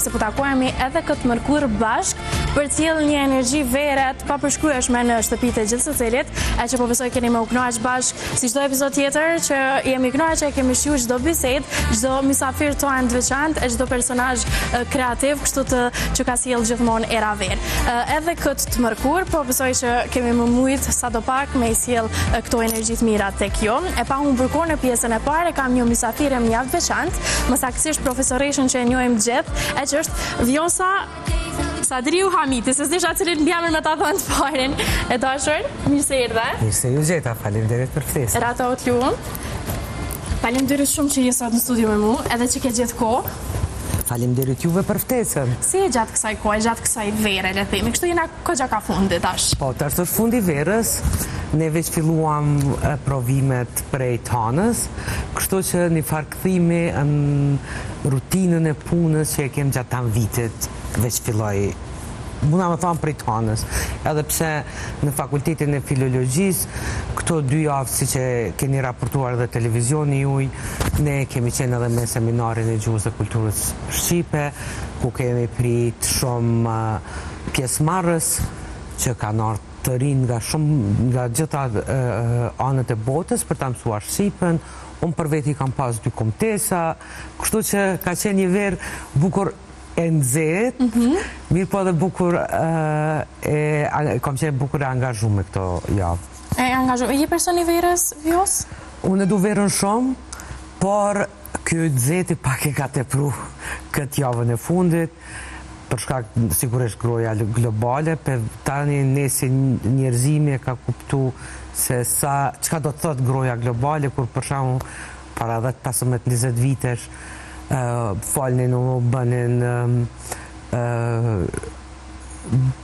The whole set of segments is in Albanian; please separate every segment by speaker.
Speaker 1: se po takohemi edhe këtë mërkur bashk për t'jellë një energji vere të papërshkrueshme në shtëpitë e gjithë secilit, e që po besoj keni më u kënaq bashk si çdo episod tjetër që jemi kënaqur që kemi shiu çdo bisedë, çdo mysafir tonë të veçantë, çdo personazh kreativ, kështu që ka sjellë gjithmonë era verë. Edhe këtë të mërkur, po besoj që kemi më mujt sadopak me i sjell këto energji të mira tek ju. E pa humbur kohë në pjesën e parë kam një mysafire mjaft veçantë, më saktësisht profesoreshën që e njohim gjithë, e që është Vjosa Sadriu Hamiti, se s'disha cilin mbjamër me ta thënë të parin. E dashur, mirë se erdhe.
Speaker 2: Mirë se ju gjeta, faleminderit për ftesën.
Speaker 1: Rata o t'lu. Faleminderit shumë që je sot në studio me mu, edhe që ke gjithë kohë.
Speaker 2: Faleminderit juve për ftesën.
Speaker 1: Si e gjatë kësaj kohë, gjatë kësaj vere, le themi, kështu jena këgja ka fundi tash.
Speaker 2: Po, tash është fundi verës, ne veç filluam provimet prej tanës, kështu që një farë kthimi në rutinën e punës që e kem gjatë tanë vitit, veç filloj, muna më thamë prej tanës, edhe pse në fakultetin e filologjisë, këto 2 javë si që keni raportuar dhe televizioni juj, ne kemi qenë edhe me seminarin e gjuhës dhe kulturës Shqipe, ku kemi prit shumë pjesëmarrës që kanë ardhur të rinë nga gjitha anët e botës për ta mësuar Shqipen. Unë për veti kam pas 2 komtesa, kështu që ka qenë një verë bukur e nxehtë, mirë po edhe bukur kam qenë bukur e angazhuar këto javë.
Speaker 1: E angazhuar, je person i verës, Vjos?
Speaker 2: Unë e du verën shumë, por kjo nxehti pak e ka tepru këtë javën e fundit, për shkak sigurisht groja globale, për tani ne si njerëzimi e ka kuptu se çka do të thotë groja globale, kur për shembull para 10-15-20 vitesh falnin u bënin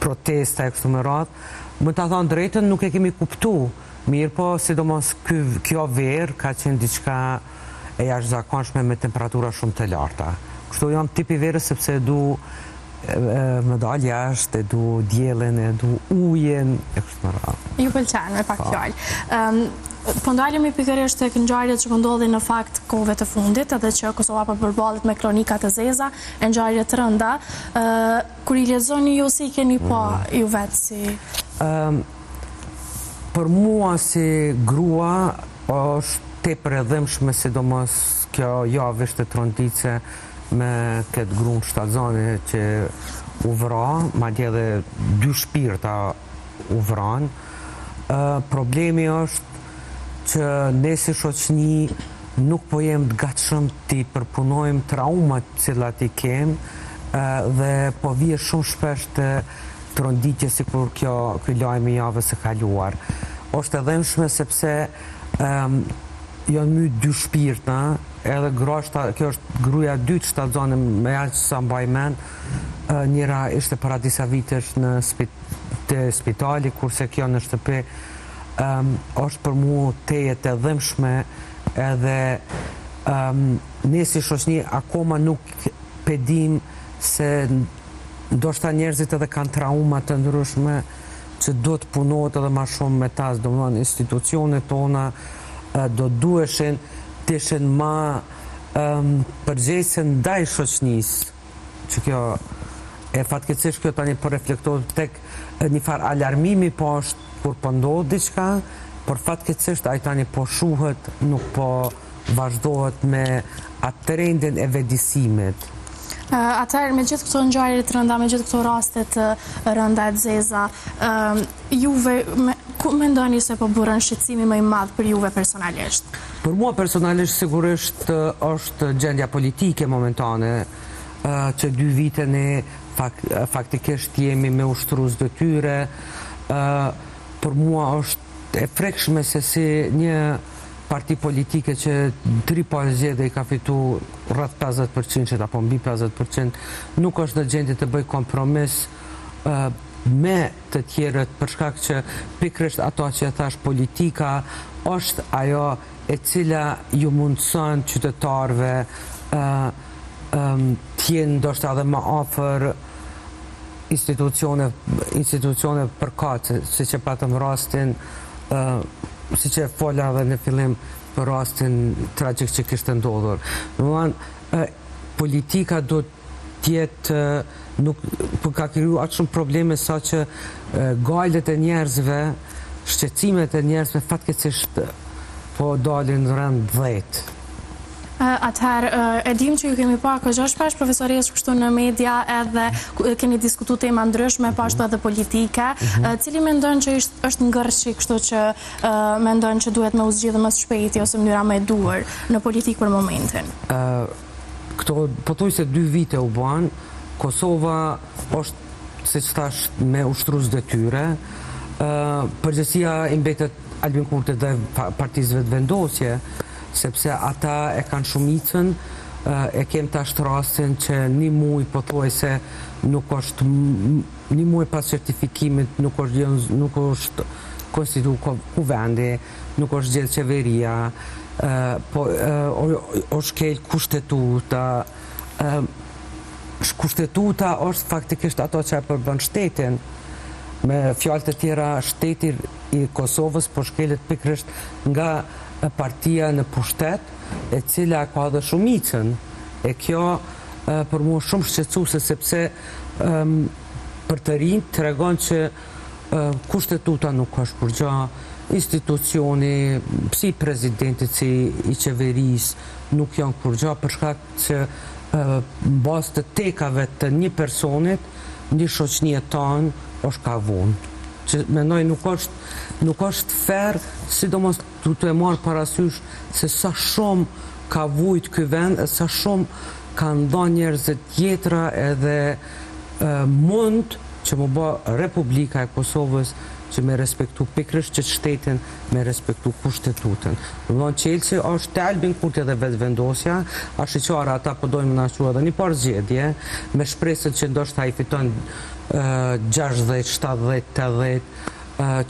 Speaker 2: protesta e kështu me radhë, më ta thonë drejtën nuk e kemi kuptu, mirë po sidomos kjo verë ka qenë diçka e jashtëzakonshme me temperatura shumë të larta. Kështu jam tipi verës sepse du më dalë jashtë, e du diellin, e du ujin, e kështë më radhë.
Speaker 1: Ju pëlqen, me pak fjallë. Po ndalemi pikërisht tek ngjarjet që po ndodhin në fakt kohëve të fundit, edhe që Kosova po përballet me kronika të zeza, e ngjarje të rënda. Kur i lexoni ju si keni po ju vetë si?
Speaker 2: Për mua si grua është tepër e dhëmshme, sidomos kjo javë ishte trondice me këtë grunë shtatzane që u vra, madje edhe 2 shpirta u vran. Problemi është që ne si shoqni nuk po jem të gatshëm të përpunojmë traumat cilat i kem dhe po vije shumë shpesh të tronditje si kur kjo lajmi javës së kaluar. Është edhe dhëmshme sepse janë my 2 shpirta, edhe kjo është gruaja 2 shtatzane me aq sa mbaj mend, njëra ishte para disa vitesh në spitali, kurse kjo në shtëpi është për mua tejet e dhëmshme, edhe ne si shoqni akoma nuk pedim se ndoshta njerëzit edhe kanë trauma të ndryshme që do të punohet edhe ma shumë me tas, domethënë institucionet tona do duheshin të ishin ma përgjegjëse ndaj shoqnisë, që kjo e fatkeqësisht kjo tani po reflektohet tek një farë alarmimi po është kur po ndodh diçka, por fatkeqësisht ai tani po shuhet, nuk po vazhdohet me atë trendin e vedisimit.
Speaker 1: Atëherë, me gjithë këto ngjarje të rënda, me gjithë këto raste të rënda e të zeza, juve ku mendoni se po burën shqetësimi më i madh për juve personalisht?
Speaker 2: Për mua personalisht sigurisht është gjendja politike momentane, që 2 vite ne faktikisht jemi me ushtrues detyre. Për mua është e frekshme se si një parti politike që 3 po e zgjedhë i ka fitu rreth 50% apo mbi 50%, nuk është në gjendje të bëj kompromis me të tjerët, për shkak që pikërisht ato që e thash, politika është ajo e cila ju mundson qytetarëve t'jenë ndoshta edhe më afër institucione përkatëse, siç e patëm rastin, siç e fola edhe në fillim për rastin tragjik që kishte ndodhur. Domethënë, politika do tjetë nuk ka kriju atë shumë probleme sa që gajlet e njerëzve, shqecimet e njerëzve fatkeqësisht po dalin rënd 10.
Speaker 1: Atëherë, e dim që ju kemi pa këgjo shpesh profesoresë kështu në media edhe keni diskutu tema ndryshme, pashtu edhe politike. Cili mendon që është ngërçi kështu që mendon që duhet me u zgjidhë më shpejti ose mënyra më e duhur në politikë për momentin?
Speaker 2: Këto pothuaj se 2 vite u ban, Kosova është, siç thash, me ushtrus detyre. Përgjësia i mbetet Albin Kurti dhe partisëve të vendosje, sepse ata e kanë shumicën, e kem tash rastin që një muaj pothuaj se nuk është një muaj pas certifikimit, nuk është konstitu kuvendi, nuk është gjithë qeveria, po është kell kushtetuta. Kushtetuta është faktikisht ato që e përbën shtetin. Me fjalë të tjera, shteti i Kosovës po shkelet pikërisht nga partia në pushtet, e cila ka dhe shumicën. E kjo për mua shumë shqetësuese sepse për të rinjt tregon që kushtetuta nuk është për gjë, institucioni, si prezidentit, si i qeverisë nuk janë kur gjë, për shkak që në bazë të tekave të një personit, një shoqënie tonë është ka vonë. Që mendoj nuk është fair, sidomos të e marrë parasysh se sa shumë ka vujt ky vend, sa shumë ka ndonë njerëz tjetra edhe mund që më bë Republika e Kosovës që me respektu pikërisht që shtetin, me respektu kushtetutën. Domethënë Çelësi është te Albin Kurti dhe vetvendosja, a shiqara ata po dojnë më na quajë edhe një parë zgjedhje, me shpresën që ndoshta ai fiton 60, 70, 80,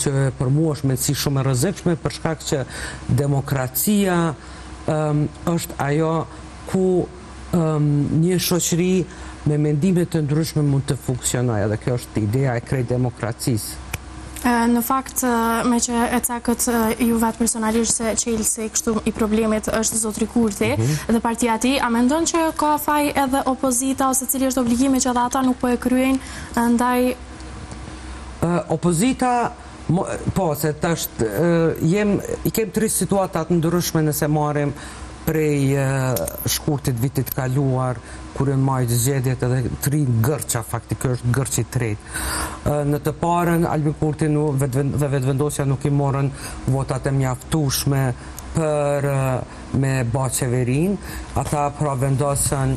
Speaker 2: që për mua është mendësi shumë e rrezikshme për shkak që demokracia është ajo ku një shoqëri me mendime të ndryshme mund të funksionojë, dhe kjo është ideja e krejt demokracisë.
Speaker 1: Në fakt, me që e cakët ju vetë personalisht se Çelësi kështu i problemit është zotri Kurti dhe partia ti, a mendon që ka faj edhe opozita ose cili është obligimi që edhe ata nuk po e kryejnë ndaj?
Speaker 2: Opozita, po, se tash i kem 3 situatat ndryshme nëse marrim prej shkurtit vitit kaluar, kur janë marrë zgjedhjet edhe 3 gërça, faktikisht gërçi 3. Në të parën, Albin Kurti dhe vetvendosja nuk i morën votat e mjaftueshme për me bë qeverin. Ata pra vendosën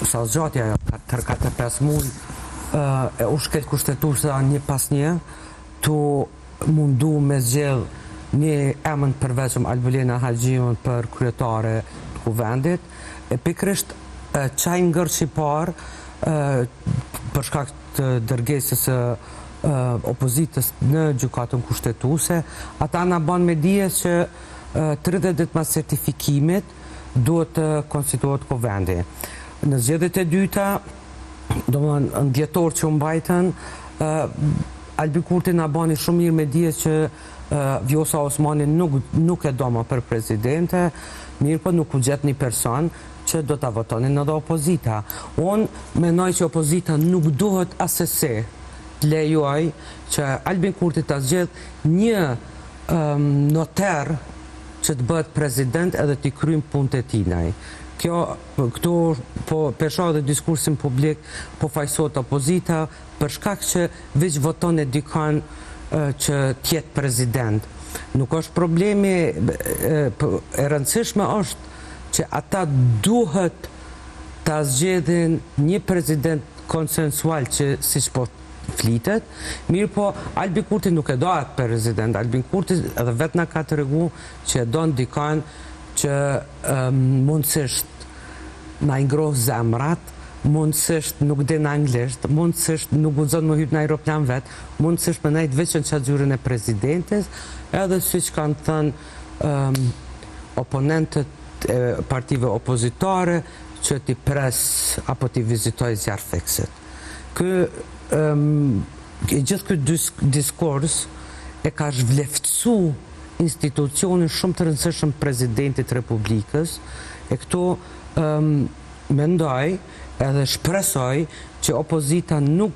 Speaker 2: sa zgjatja 4-5 muaj u shkel kushtetuesa një pas një, tu mundu me zgjedh një emën përveçëm Albulena Haxhiun për kryetare të kuvendit. E pikërisht çaj ngërçi parë për shkak të dërgesës së opozitës në gjykatën kushtetuese, ata na bën me dije që 30 ditë pas certifikimit duhet të konstituohet kuvendi. Në zgjedhjet e dyta, domethënë në dhjetor që u mbajtën, Albin Kurti na bani shumë mirë me dije që Vjosa Osmani nuk e do më për presidente, mirë po nuk u gjet një person që do të votonin edhe opozita. Unë mendoj që opozita nuk duhet asesi të lejoj që Albin Kurti të zgjedh një noter që të bëhet president edhe t'i kryjnë punët e tinaj. Këtu po pesho dhe diskursin publik po fajsot opozita për shkak që veç voton e dikan që tjetë president. Nuk është problemi, e rëndësishme është që ata duhet të zgjedhin një president konsensual që si po flitet, mirë po Albin Kurti nuk e do atë president. Albin Kurti edhe vetë na ka të regu që e do në dikan që mundësisht na ngroh zemrat, mundësisht nuk din anglisht, mundësisht nuk guxon më hyp në aeroplan vet, mundësisht më najt veçën çadxhyrën e presidentes, edhe siç kanë thënë oponentët e partive opozitare që t'i pres apo t'i vizitoj zjarr fiksit. Gjithë këtë diskurs e ka zhvleftësu institucionin shumë të rëndësishëm presidentit Republikës, e këto mendoj edhe shpresoj që opozita nuk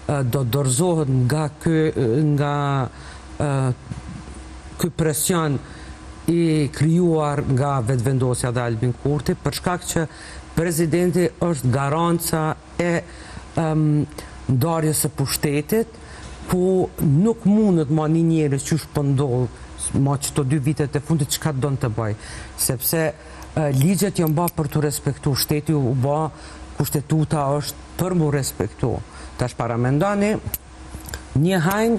Speaker 2: do dorëzohet nga ky presion i krijuar nga vetëvendosja dhe Albin Kurti, për shkak që presidenti është garanca e ndarjes së pushtetit, ku nuk mundet ma një njerëz që shpëndoll ma qëto 2 vitet e fundit çka don të bëj, sepse ligjet janë ba për të respektu, shteti u ba, kushtetuta është për mu respektu. Tash paramendoni, një hajn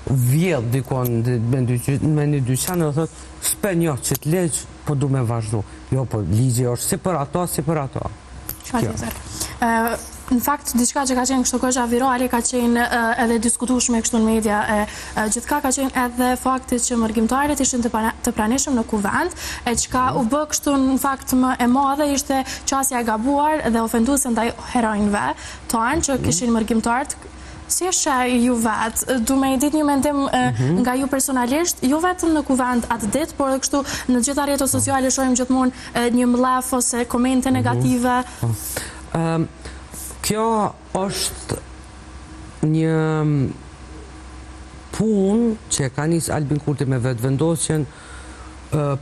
Speaker 2: vjedh dikon me një dyqan dhe thot, s'pe një që të leq, po du me vazhdu. Jo, po ligje është si për ato, si për ato.
Speaker 1: Në fakt, diçka që ka qenë kështu kohë virale, ka qenë edhe diskutueshme kështu në media, gjithka ka qenë edhe fakti që mërgjimtarët ishin të pranishëm në kuvend, e çka u bë kështu në fakt më e madhe ishte qasja e gabuar dhe ofenduese ndaj heronjve tonë që kishin mërgjimtarët. Si është ju vetë, du me i dit një mendim nga ju personalisht, ju vetëm në kuvend atë dit, por kështu në gjitha rrjetet sociale shohim gjithmonë një mlef ose komente negative.
Speaker 2: Kjo është një punë që ka nis Albin Kurti me vetëvendosjen,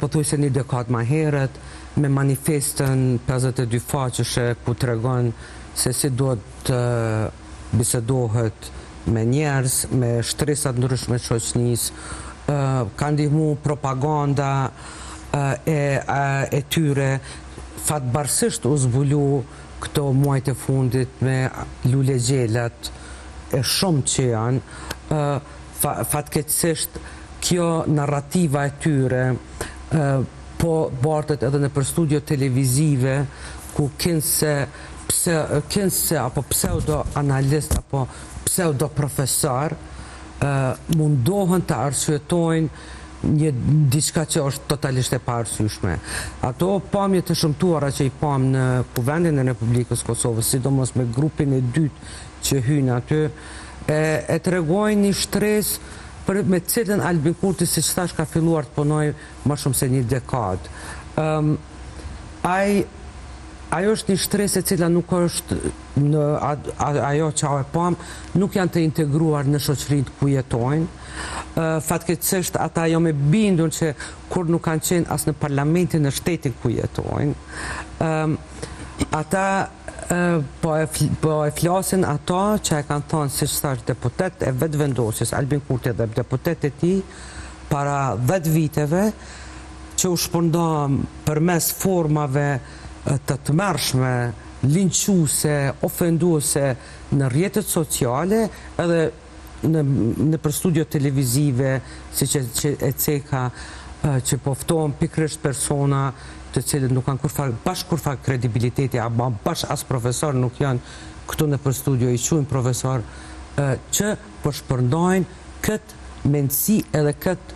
Speaker 2: pothuajse një dekadë më herët, me manifestën 52 faqeshe ku tregon se si duhet të bisedohet me njerëz, me shtresat ndryshme të shoqënisë, ka ndihmu propaganda e tyre, fatbarësisht u zbulu këto muajt e fundit me lule gjelat e shumë që janë, fatkeqësisht kjo narrativa e tyre po bartet edhe në për studio televizive ku kinse apo pseudo-analist apo pseudo-profesor mundohen të arsyetojnë një diçka që është totalisht e paarsyeshme. Ato pamje të shëmtuara që i pam në kuvendin e Republikës Kosovës, sidomos me grupin e dytë që hynë aty, e tregojnë një shtresë me cilën Albin Kurti, siç thash, ka filluar të punojë më shumë se një dekadë. Ajo është një shtresë e cila nuk është në ajo që e pam, nuk janë të integruar në shoqërinë ku jetojnë. Fatkeqësisht ata jo me bindur që kur nuk kanë qenë as në parlamentin e shtetit ku jetojnë. Ata po e flasin ato që e kanë thonë si thash deputet e vetëvendosjes, Albin Kurti dhe deputet e tij para 10 viteve, që u shpërndan përmes formave të tmerrshme, linçuese, ofenduese në rrjetet sociale, edhe në për studio televizive, si që e ceka që poftohen pikërisht persona të cilët nuk kanë kurfar kredibiliteti, apo as profesor nuk janë këtu në për studio, i quajnë profesor, që po shpërndajnë këtë mendësi edhe këtë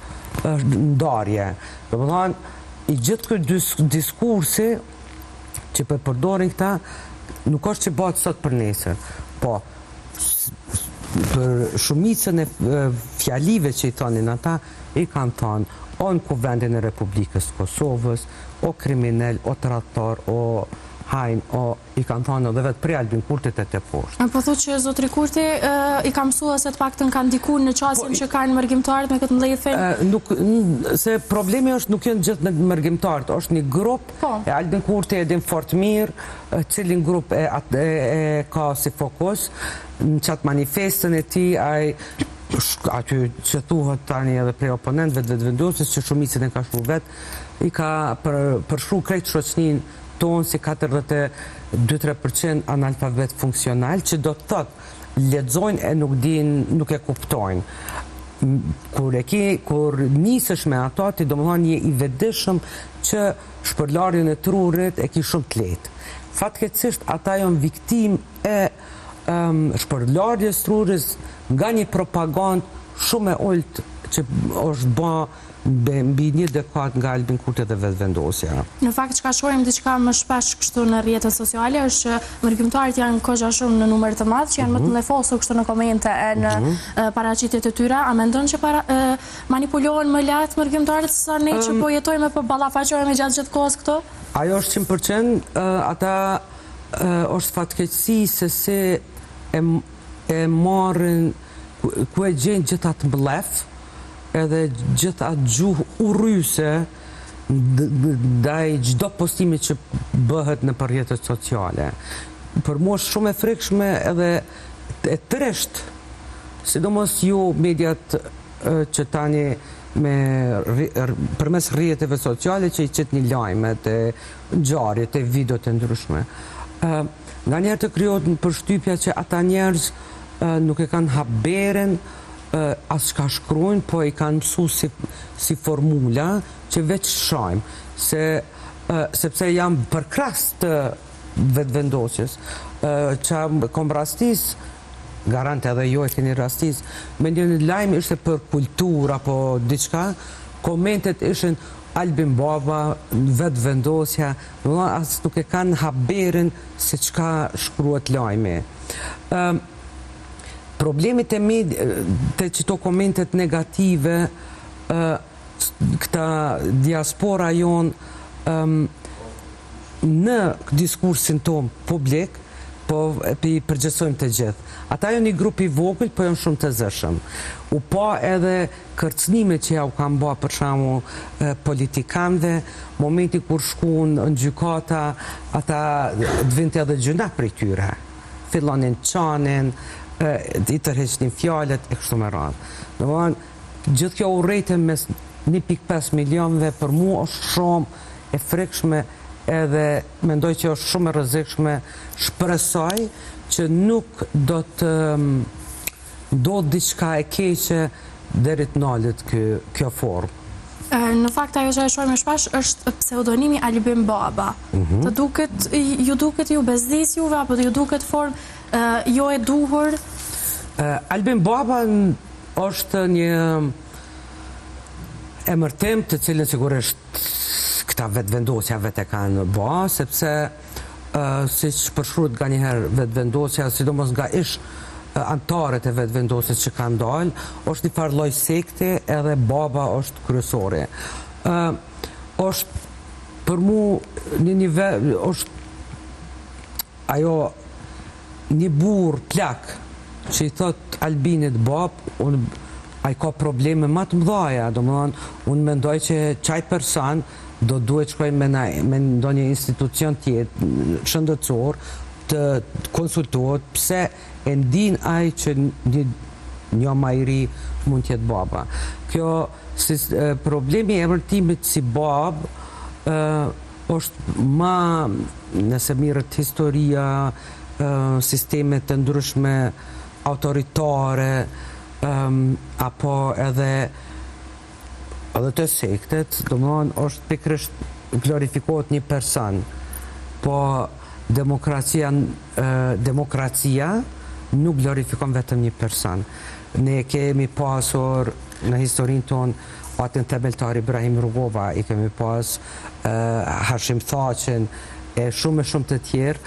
Speaker 2: ndarje. Domethënë, i gjithë këtë diskursi që përdorin këta, nuk është që bëhet sot për nesër, po për shumicën e fjalive që i thonin ata, i kanë thonë o në kuvendin e Republikës Kosovës, o kriminal, o tradhtor, o hajn, o i kanë thonë edhe vetë prej Albin Kurtit e të poshtë.
Speaker 1: Po thotë që zotri Kurti i ka mësuar se të paktën kanë diku në qasjen që kanë mërgjimtarët me këtë mbledhje?
Speaker 2: Se problemi është nuk janë gjithë në mërgjimtarët, është një grup, e Albin Kurti e din fort mirë, cilin grup e ka si fokus, në qatë manifestën e ti, aty që thuhet tani edhe prej oponentëve të vetëvendosjes që shumicën e ka shru vetë, i ka përshru krejt shoqëninë tonë si 42-3% analfabet funksional, që do të thotë lexojnë e nuk e kuptojnë. Kur nisësh me ato, ti domethënë je i vetëdijshëm që shpërlarjen e trurit e ki shumë të lehtë. Fatkeqësisht ata janë viktimë e shpërlarjes trurit nga një propagandë shumë e ulët që është bë mbi një dekadë nga Albin Kurti dhe vetëvendosja.
Speaker 1: Në fakt, çka shohim diçka më shpesh kështu në rrjetet sociale është që mërgjimtarët janë kogja shumë në numër të madh, që janë më të lefosur kështu në komente e në paraqitjet e tyre. A mendon që manipulohen më lehtë mërgjimtarët sa ne që po jetojmë po ballafaqohemi gjatë gjithë kohës këto?
Speaker 2: Ajo është 100%, ata është fatkeqësi se se e marrin, ku e gjenë gjithë atë mblef, edhe gjithë atë gjuhë urryse ndaj çdo postimi që bëhet në rrjetet sociale. Për mua është shumë e frikshme edhe e tresht, sidomos ju mediat që tani përmes rrjeteve sociale që i qëtë një lajmet, ngjarjet, videot të ndryshme. Nga njerë të krijohet në përshtypja që ata njerëz nuk e kanë haberen as çka shkruajnë, po i kanë mësu si formula që veç shajmë, sepse jam përkras të vetëvendosjes, që kom rastis, garante edhe jo e keni rastis, me një lajmë ishte për kultur apo diçka, komentet ishin Albin Baba, vetëvendosja, as nuk e kanë haberin se çka shkruat lajmi. Problemit e mi të qito komentet negative, këta diaspora jonë në diskursin tonë publik, po i përgjësojmë të gjithë. Ata jo një grupi vogël, po janë shumë të zëshëm. U pa edhe kërcnime që ja u kam ba për shamu politikanëve, momenti kur shkuën në gjykata, ata dvinte edhe gjëna për i tyre. Fillonin qanin, i tërheqnin fjallet e kështu me radhë. Gjithë kjo urrejtë mes 1.5 milionëve për mu është shumë e frikshme edhe mendoj që është shumë e rrezikshme, shpresoj që nuk do të ndodhë diçka e keqe deri të nalet kjo formë.
Speaker 1: Në fakt ajo që e shohim shpesh është pseudonimi Albin Baba. Ju duket ju bezdis juve apo ju duket formë jo e duhur?
Speaker 2: Albin Baba është një emërtim të cilën sigurisht këta vetëvendosja vetë e kanë ba, sepse si që përshruat nga njëherë vetëvendosja, sidomos nga ish antarët e vetëvendosjes që kanë dalë, është një farë lloj sekte edhe Baba është kryesori. Është për mu një nivel, është ajo një burr plak që i thot Albinit Bab, ai ka probleme më të mëdha, domethënë unë mendoj që çaj person do duhet shkoj me ndonjë institucion tjetër shëndetësor të konsultohet pse e ndin ai që një më i ri mund të jetë Baba. Kjo problemi i emërtimit si Bab është më, nëse mirët historia, sistemet të ndryshme autoritare, apo edhe të sektet, domethënë është pikërisht glorifikohet një person, po demokracia nuk glorifikon vetëm një person. Ne kemi pasur në historinë tonë atin themeltar Ibrahim Rugova, i kemi pas Hashim Thaqin e shumë të tjerë,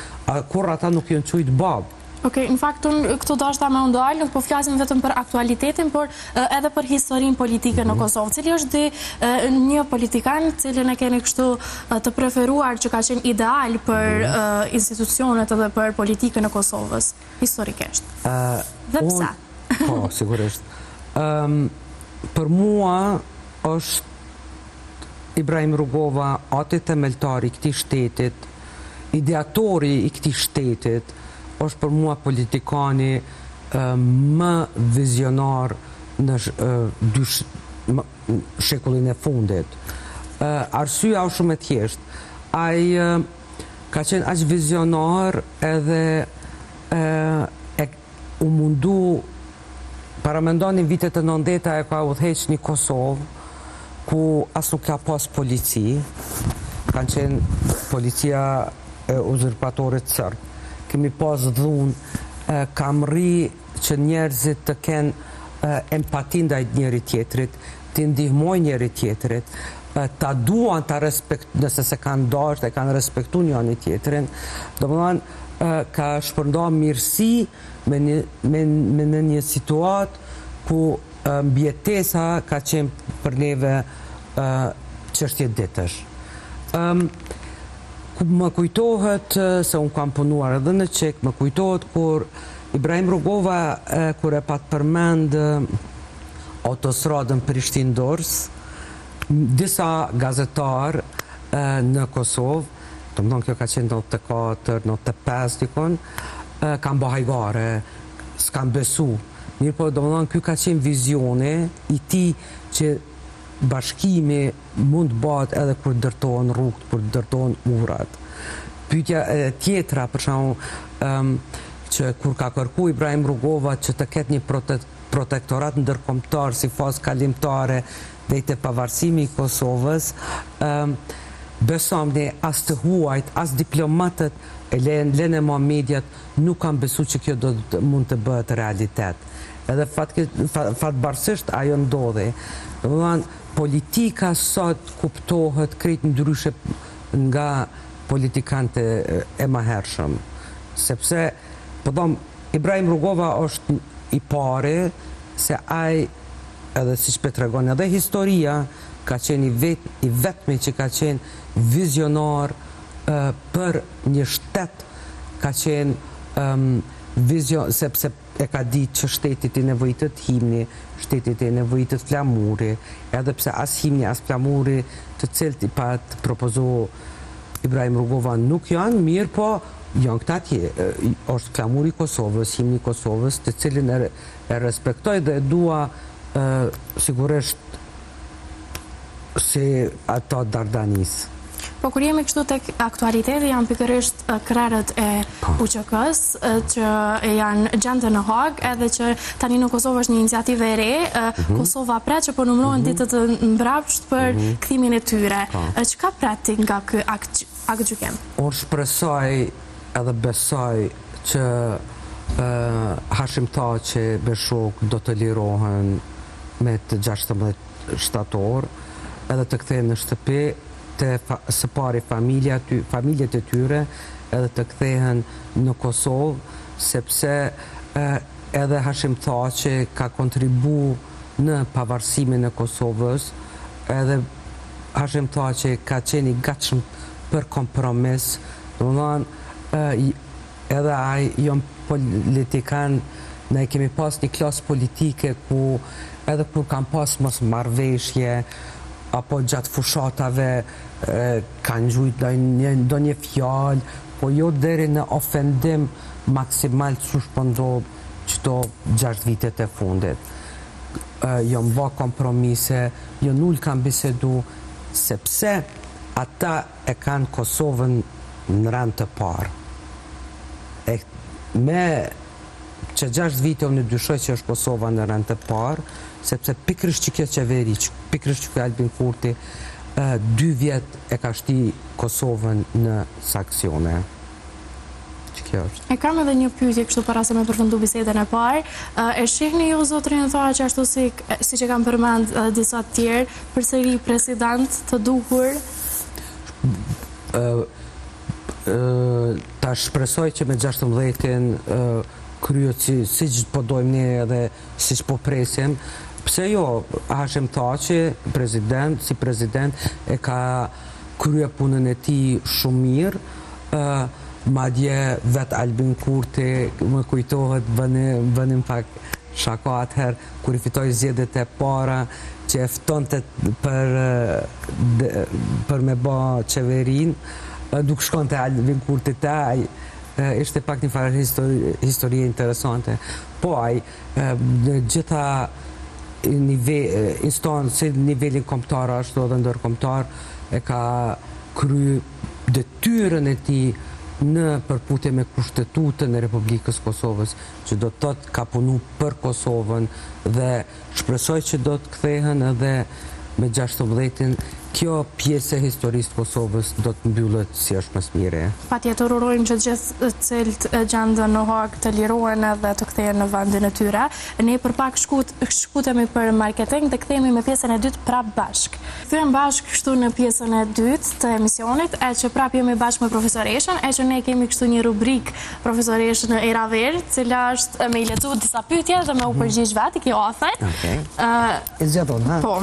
Speaker 2: kur ata nuk janë quajtur Bab.
Speaker 1: Okej, në fakt unë këtu dashta me ndalë, nuk po flasim vetëm për aktualitetin, por edhe për historinë politike në Kosovë. Cili është një politikan cilin e keni kështu të preferuar që ka qenë ideal për institucionet edhe për politikën e Kosovës, historikisht? Dhe pse?
Speaker 2: Po, sigurisht. Për mua është Ibrahim Rugova, ati themeltari i këtij shtetit, ideatori i këtij shtetit, është për mua politikani më vizionar në shekullin e fundit. Arsyeja është shumë e thjeshtë. Ai ka qenë aq vizionar edhe u mundu, paramendoni vitet e 90-ta e ka udhëheq një Kosovë ku as nuk ka pas polici, kanë qenë policia e uzurpatorit sërb. Kemi pas dhunë, kam rri që njerëzit të kenë empati ndaj njëri tjetrit, të ndihmojnë njëri tjetrit, ta duan ta nëse se kanë dashur, e kanë respektu njëri tjetrin, domethënë ka shpërnda mirësi me një situatë ku mbijetesa ka qenë për neve çështje ditësh. Më kujtohet se unë kam punuar edhe në Çek, më kujtohet kur Ibrahim Rugova kur e pat përmend autostradën Prishtinë-Dorës, disa gazetar në Kosovë, të më thonë kjo ka qenë 94, 95 dikon, kam bë hajgare, s'kam besu. Mirë po, do më thonë, kjo ka qenë vizione i ti që bashkimi mund bëhet edhe kur dërtohen rrugët, kur dërtohen urat. Pyetja tjetra, për shembull, që kur ka kërku Ibrahim Rugova që të ketë një protektorat ndërkombëtar si fazë kalimtare drejt të pavarësimi i Kosovës, besom ne as të huajt, as diplomatët e lene ma mediat nuk kanë besu që kjo mund të bëhet realitet. Edhe fatbarësisht ajo ndodhi. Politika sot kuptohet krejt ndryshe nga politikantë e mahershëm. Sepse, po dom, Ibrahim Rugova është i pari se ai, edhe si që tregon edhe historia, ka qenë i vetmi që ka qenë vizionar për një shtet, ka qenë sepse e ka ditë që shtetit i nevojitet himni, shtetit i nevojitet flamuri, edhe pse as himni, as flamuri të cilët i pat propozu Ibrahim Rugova nuk janë, mirë po janë këta është flamuri Kosovës, himni Kosovës, të cilin e respektoj dhe dua sigurisht si ato Dardanis.
Speaker 1: Po kur jemi kështu tek aktualiteti, janë pikërisht krerët e UÇK-s që janë gjendë në Hag, edhe që tani në Kosovë është një iniciativë e re, Kosova pret që po numërohen ditët e mbrapsht për kthimin e tyre. Çka preti nga ky aktgjykim?
Speaker 2: Unë shpresoj edhe besoj që Hashim Thaçi Beshok do të lirohen me të 16 shtator, edhe të kthehen në shtëpi, së pari familjet e tyre, edhe të kthehen në Kosovë, sepse edhe Hashim Thaçi ka kontribu në pavarësimin e Kosovës, edhe Hashim Thaçi ka qenë i gatshëm për kompromis, edhe ai janë politikan, ne kemi pas një klasë politike ku edhe kur kam pas mos marrëveshje, apo gjatë fushatave kanë gjujt do një fjalë, po jo deri në ofendim maksimal që shpëndodh qëto 6 vitet e fundit. Jo mba kompromise, jo null kanë bisedu, sepse ata e kanë Kosovën në rand të parë. Me që 6 vite unë dyshoj që është Kosova në rand të parë, sepse pikrisht që kjo qeveri, pikrisht që kjo Albin Kurti, 2 vjet e ka shti Kosovën në sankcione. Që kjo është.
Speaker 1: E kam edhe një pyetje kështu para se me përfundu bisedën e parë. E shihni ju zotrin Thaçi ashtu si që kam përmend disa të tjerë, përsëri president të duhur?
Speaker 2: Ta shpresoj që me 16-in kryet si që po dojmë ne edhe si që po presim, pse jo, Hashim Thaçi, si prezident, e ka krye punën e ti shumë mirë, madje vet Albin Kurti, më kujtohet, bënim pak shaka atëherë, kur i fitoj zgjedhjet e para, që e ftonte për me ba qeverin, duk shkonte Albin Kurti taj, ishte pak një farë historie interesante. Po aj, në gjitha instancë, nivelin kombëtar ashtu edhe ndërkombëtar, e ka kry detyrën e ti në përputhje me Kushtetutën e Republikës Kosovës, që do të thotë ka punu për Kosovën dhe shpresoj që do të kthehen edhe me 16-in, kjo pjesë e historisë të Kosovës do të mbyllet si është më së miri.
Speaker 1: Patjetër urojmë që gjithë cilët gjendën në Hag të lirohen edhe të kthehen në vendin e tyre. Ne për pak shkutemi për marketing dhe kthehemi me pjesën e dytë prap bashk. Kthehem bashk kështu në pjesën e dytë të emisionit, e që prap jemi bashkë me profesoreshën, e që ne kemi kështu një rubrik profesoreshën në era verë, cila është me i lecu disa pyetje dhe me u përgjigj vetë, kjo afër.
Speaker 2: E zgjaton, ha?
Speaker 1: Po.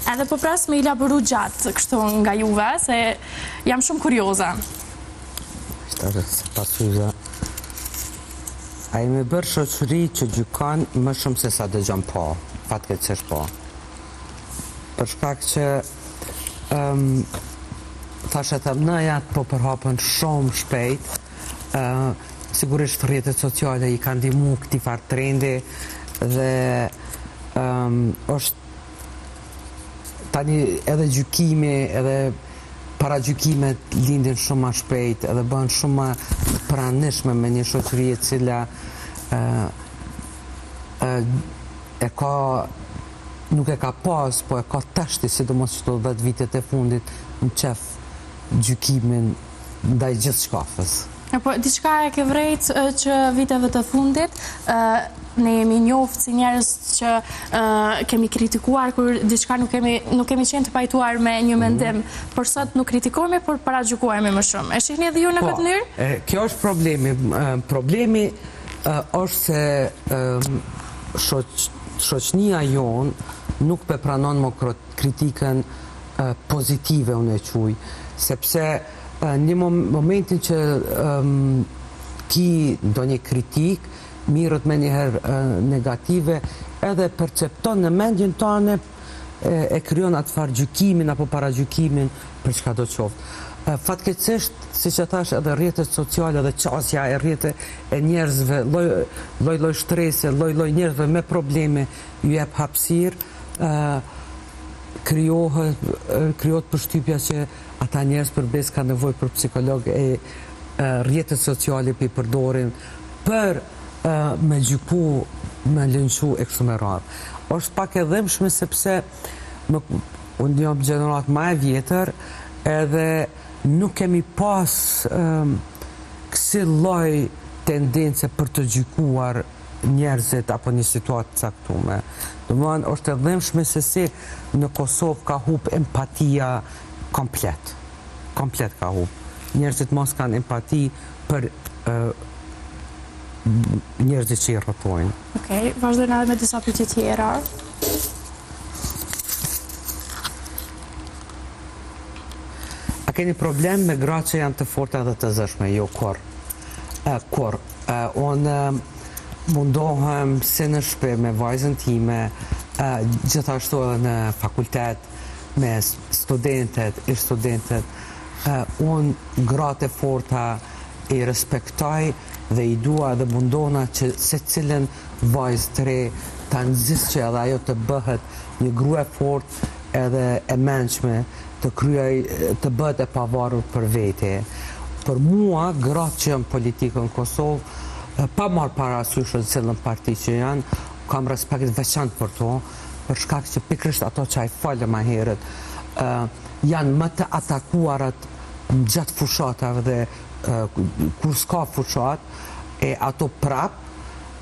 Speaker 1: Edhe po pras me i laboru gjatë kështu nga juve, se jam shumë kurioza.
Speaker 2: Shtare, se pasuza. A i me bërë shoqëri që gjykan më shumë se sa dëgjon po, fatkeqësisht po. Për shkak që thashe të mënajat po përhapën shumë shpejt, sigurisht rrjetet sociale i kanë ndihmu këtij far trendi dhe është tani edhe gjykimi, edhe paragjykimet lindin shumë më shpejt edhe bëhen shumë më të pranishme me një shoqëri e cila nuk e ka pas, po e ka tashti, sidomos çdo 10 vitet e fundit në qef gjykimin ndaj gjithë shkafës.
Speaker 1: Po, diçka e ke vrejt që viteve të fundit, ne jemi njoftë si njerëz që kemi kritikuar kur diçka nuk kemi qenë të pajtuar me një mendim, por sot nuk kritikojmë, por paragjykojmë më shumë. E shihni edhe ju në këtë mënyrë?
Speaker 2: Kjo është problemi. Problemi është se shoqënia jonë nuk pe pranon më kritikën pozitive, unë e quj, sepse në momentin që ki ndonjë kritik, mirët me njëherë negative, edhe percepton në mendjen tonë e kryon atë farë gjykimin apo paragjykimin për çka do qoftë. Fatkeqësisht, siç e thash, edhe rrjetet sociale dhe qasja e rrjetet e njerëzve, lloj shtrese, lloj njerëzve me probleme ju jep hapësirë, krijohet përshtypja që ata njerëz përbes ka nevojë për psikolog e rrjetet sociale për i përdorin për me gjyku, me lënçu e kështu me radhë. Është pak e dhëmshme sepse unë jam gjenerat më e vjetër edhe nuk kemi pas kësi lloj tendence për të gjykuar njerëzit apo një situatë caktuar. Domethënë është e dhëmshme se si në Kosovë ka hub empatia komplet ka hub. Njerëzit mos kanë empati për njerëzit që i rrethojnë.
Speaker 1: Okej, vazhdojmë edhe me disa pyetje tjera.
Speaker 2: A keni problem me gratë që janë të forta dhe të zëshme? Jo, kur. Unë mundohem se në shtëpi me vajzën time, gjithashtu edhe në fakultet, me studentet, unë gratë e forta i respektoj dhe i dua dhe mundona që se cilën vajzë të re ta nxjisë që edhe ajo të bëhet një grua e fortë edhe e mençme, të bëhet e pavarur për vete. Për mua, gratë që janë politikën në Kosovë, pa marrë parasysh në cilën parti që janë, kam respekt veçantë për to, për shkak që pikërisht ato që ai falë më herët janë më të atakuarat gjatë fushatave dhe kur s'ka fushat, e ato prap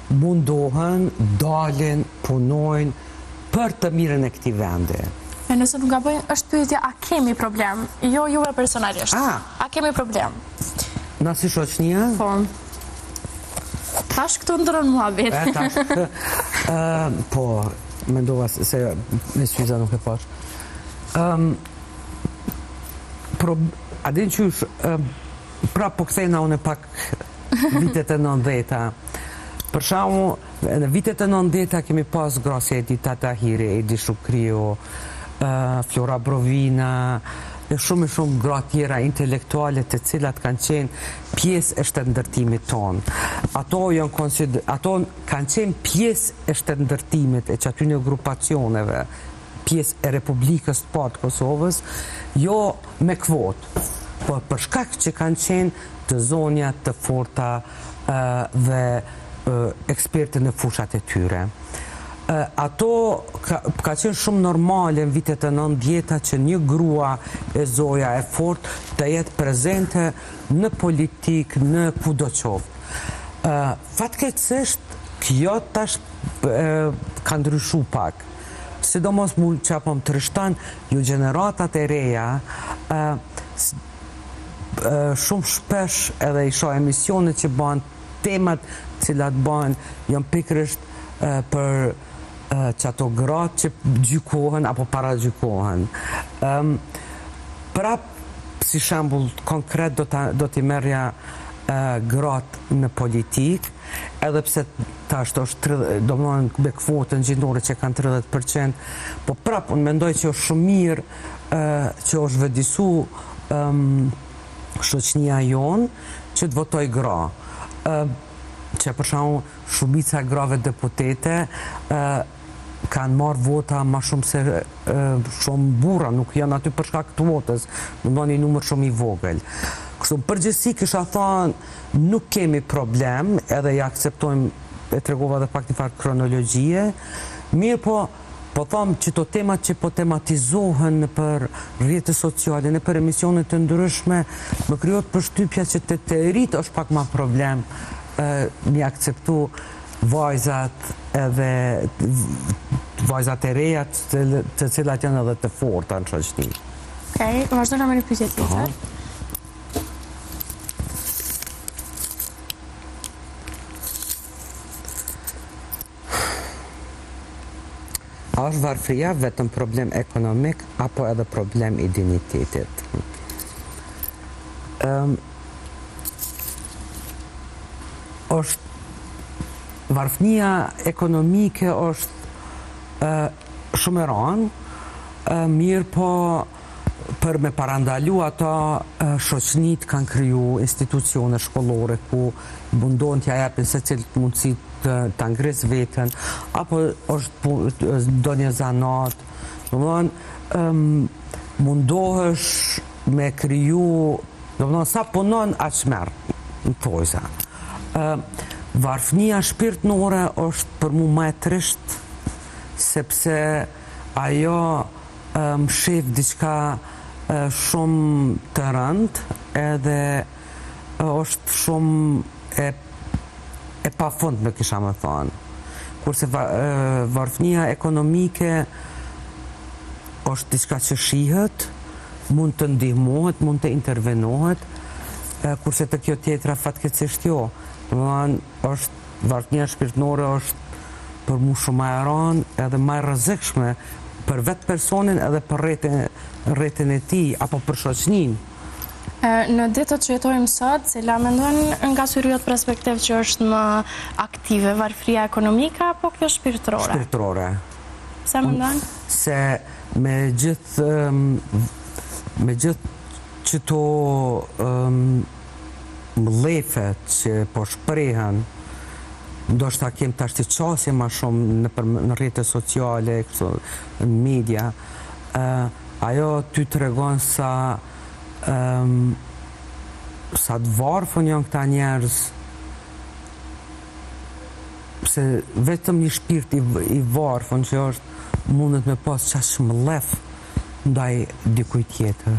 Speaker 2: mundohen, dalin, punojnë për të mirën e këtij vendi.
Speaker 1: E nëse nuk gaboj, është pyetja, a kemi problem? Jo juve personalisht. A kemi problem?
Speaker 2: Na si shoqënia?
Speaker 1: Po. Tash këtu ndron muhabet.
Speaker 2: Po, mendova se me syza nuk e pash. A din qysh, pra po kthejna unë pak vitet e 90-ta. Për shkakun, në vitet e 90-ta kemi pas grasje Edita Tahiri, Edi Shukriu, Flora Brovina, e shumë gra tjera intelektuale të cilat kanë qenë pjesë e shtetëndërtimit tonë. Ato kanë qenë pjesë e shtetëndërtimit e çatyre grupacioneve, pjesë e Republikës së parë të Kosovës, jo me kvotë, por për shkak që kanë qenë të zonja të forta dhe ekspertë në fushat e tyre. Ato ka qenë shumë normale në vitet e 90-ta që një grua e zoja e fort të jetë prezente në politik, në kudo qoftë. Fatkeqësisht, kjo tash ka ndryshu pak. Sidomos mu që apëm të rishtan, ju generatat e reja, shumë shpesh edhe i shoh emisionet që banë, temat cilat banë, janë pikërisht për që ato gratë që gjykohen apo para gjykohen. Prap, si shembull konkret do t'i merrja gratë në politik, edhe pse tash është domethënë me kvotën gjinore që kanë 30%, po prap unë mendoj që është shumë mirë që është vëdisu shoqënia jonë që të votoj gra. Që për shembull shumica e grave deputete kanë marrë vota ma shumë se shumë burra, nuk janë aty për shkak të votës, në një numër shumë i vogël. Kështu përgjithësi kisha thënë nuk kemi problem, edhe ja akceptojmë, e tregova edhe pak një farë kronologjie, mirë po thamë që to temat që po tematizohen në për rrjetet sociale, në për emisionet të ndryshme, më krijohet përshtypja që të rritë është pak ma problem mi akceptu vajzat edhe vajzat e reja të cilat janë edhe të forta në shoqëri.
Speaker 1: Okej, vazhdojmë me një pyetje tjetër.
Speaker 2: A është varfëria vetëm problem ekonomik apo edhe problem i dinjitetit? Varfënia ekonomike është shumë e rëndë, mirë po për me parandalu ata shoqënit kanë kriju institucione shkollore ku mundohen t'ja japin secilët mundësi të ngres veten, apo është do një zanat, mundohesh me kriju, sa punon aq merr në tojza. Varfënia shpirtnore është për mu më e trisht, sepse ajo më shef diçka shumë të rëndë, edhe është shumë e pa fund me kisha më thonë. Kurse varfënia ekonomike është diçka që shihet, mund të ndihmohet, mund të intervenohet, kurse të kjo tjetra fatkeqësisht jo. Është varfënia shpirtnore është për mu shumë më e rëndë edhe më e rrezikshme për vetë personin edhe për rrethin e tij apo për shoqërinë.
Speaker 1: Në ditët që jetojmë sot, cila mendon nga syriot perspektiv që është më aktive, varfëria ekonomike apo kjo shpirtërore?
Speaker 2: Shpirtërore.
Speaker 1: Pse mendon?
Speaker 2: Se me gjithë qëto mlefet që po shprehen, ndoshta kem tash të qasje ma shumë në rrjetet sociale, në media, ajo ty tregon sa të varfën janë këta njerëz, se vetëm një shpirt i varfën që është mundet me pas qaq mlef ndaj dikuj tjetër.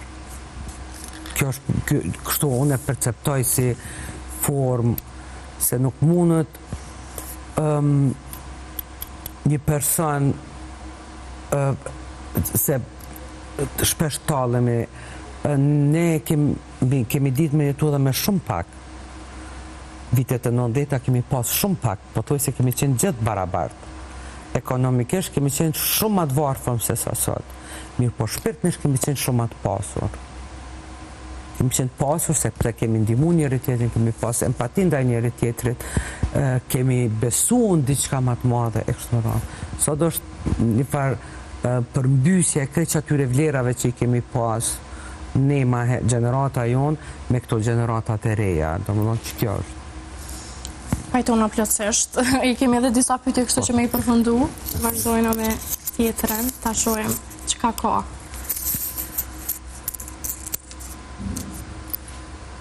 Speaker 2: Kjo është, kështu unë e perceptoj si formë, se nuk mundet një person se shpesh talemi, ne kemi ditë me jetu dhe me shumë pak. Vitet e 90-a kemi pas shumë pak, po thuaj se kemi qenë gjithë barabartë. Ekonomikisht kemi qenë shumë atë varfëm se sa sot. Mirë po shpirtnisht kemi qenë shumë atë pasur. Kemi qenë pasur sepse kemi ndihmu njëri tjetrin, kemi pas empati ndaj njëri tjetrit, kemi besu në diçka më të madhe e kështu me radhë. Sot është një farë përmbysje e krejt atyre vlerave që i kemi pas ne ma gjenerata jonë me këto generatat e reja. Domethënë që kjo është.
Speaker 1: Pajtona plotësisht. I kemi edhe disa pyetje kështu që me i përfundu. Vazhdojnë me tjetrën, ta shohim çka ka.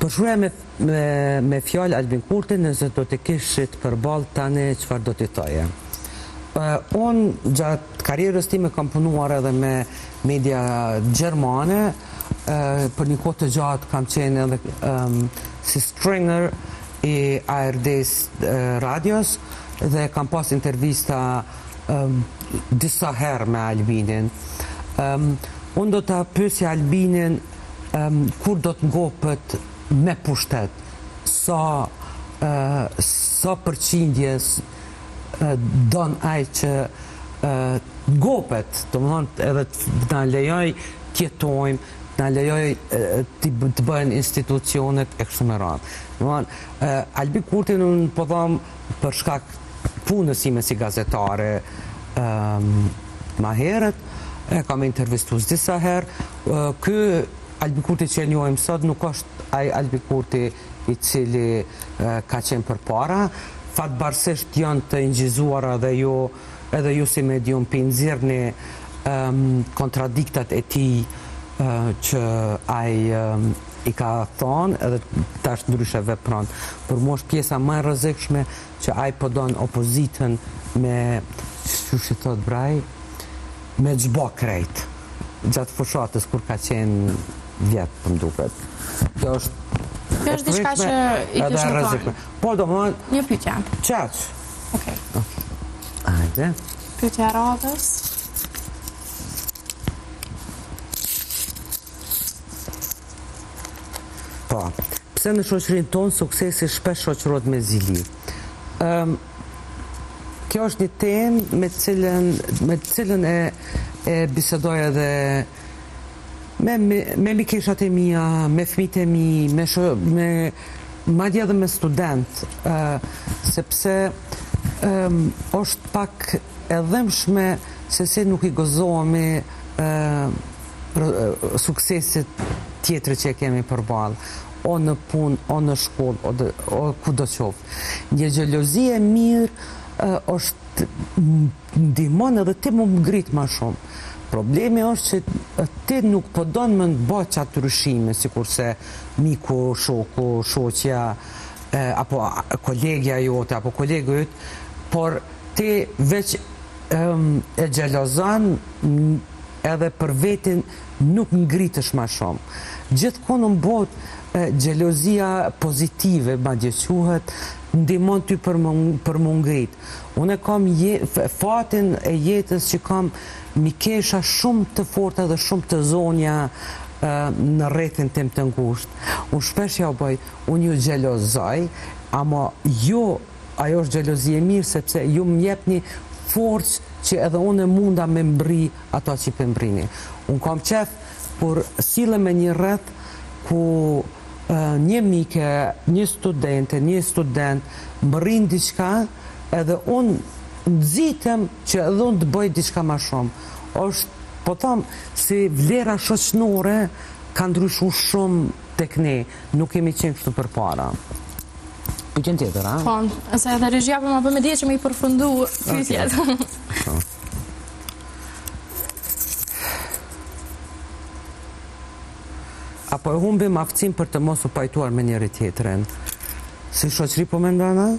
Speaker 2: Përshruja me fjalë Albin Kurti, nëse do të kishit përballë tani çfarë do t'i thoje. Unë gjatë karrierës time kam punuar edhe me media gjermane, për një kohë të gjatë kam qenë edhe si stringer i ARD-s radios dhe kam pas intervista disa herë me Albinin. Unë do të pyesja Albinin kur do të ngopet me pushtet, sa përqindjes don ai që gopet, të më thonë edhe të na lejoj tjetojmë, na lejoj të bëhen institucionet e kështu me radhë. Albi Kurti unë po dhamë për shkak punës ime si gazetare ma herët, e kam intervistu disa herë, ky Albi Kurti që e njohim sot nuk është ai Albi Kurti i cili ka qenë përpara, fatbarësisht janë të ingjizuara edhe ju si medium për nxirrni kontradiktat e tij që ai i ka thonë edhe tash ndryshe vepron. Për mua është pjesa më e rrezikshme që ai po don opozitën me, çu thot Braj, me xhbo krejt. Gjatë fushatës kur ka qenë vjet, më duket. Kjo është
Speaker 1: diçka që i kish në plan.
Speaker 2: Po, domethënë,
Speaker 1: një pyetje.
Speaker 2: Çaq.
Speaker 1: Okej.
Speaker 2: Hajde.
Speaker 1: Pyetja radhës.
Speaker 2: Po, pse në shoqërinë tonë suksesi shpesh shoqërohet me zili? Kjo është një temë me cilën e bisedoj edhe me mikeshat e mia, me fëmijët e mi, madje edhe me student, sepse është pak e dhëmshme se si nuk i gëzohemi suksesit tjetër që e kemi përballë, o në punë, o në shkollë, o kudo qoftë. Një xhelozi e mirë është ndihmon edhe ti më ngrit më shumë. Problemi është që ti nuk po don më të bëj çat ndryshime, sikurse miku, shoku, shoqja, apo kolegja jote, apo kolegu yt, por ti veç e xhelozon edhe për vetin nuk ngritësh më shumë. Gjithkohë në botë xhelozia pozitive, madje quhet, ndihmon ty për më ngrit. Unë kam fatin e jetës që kam mikesha shumë të forta dhe shumë të zonja në rrethin tim të ngushtë. Unë shpesh ja bëj, unë ju xhelozoj, ama ajo është xhelozi e mirë sepse ju më jepni forcë që edhe unë munda me mbri ato që për mbrini. Unë kam qef kur sile me një rreth ku një mike, një studente, një student mbrin diçka edhe unë nxitem që edhe unë të bëj diçka ma shumë. Është, po thamë, si vlera shoqënore ka ndryshu shumë tek ne, nuk kemi qenë kështu përpara. Pyetjen tjetër, a?
Speaker 1: Po, se edhe regjia po ma bë me dije që me i përfundu pyetjet.
Speaker 2: Apo e humbim aftësinë për të mos u pajtuar me njëri tjetrin. Si shoqëri po mendona?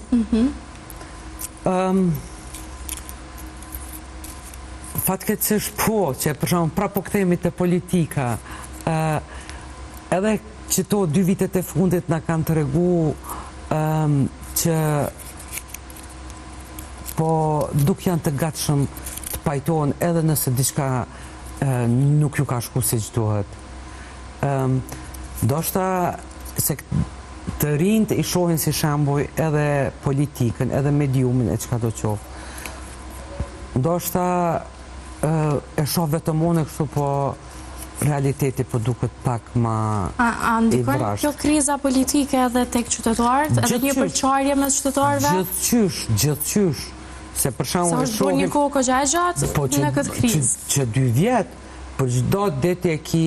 Speaker 2: Fatkeqësisht po, që për shembull prapë po kthehemi te politika. Edhe që to 2 vitet e fundit na kanë tregu që po duk janë të gatshëm të pajtohen edhe nëse diçka nuk ju ka shku siç duhet. Ndoshta se të rinjt i shohin si shembull edhe politikën, edhe mediumin e çka do qoftë. Ndoshta e shoh vetëm unë kështu, po realiteti po duket pak ma i vrasht.
Speaker 1: Kjo kriza politike edhe tek qytetarët, edhe një përçarje mes qytetarëve?
Speaker 2: Gjithçysh. Se për shembull
Speaker 1: është bërë një kohë goxha e gjatë në këtë krizë.
Speaker 2: Që 2 vjet, për çdo det e ki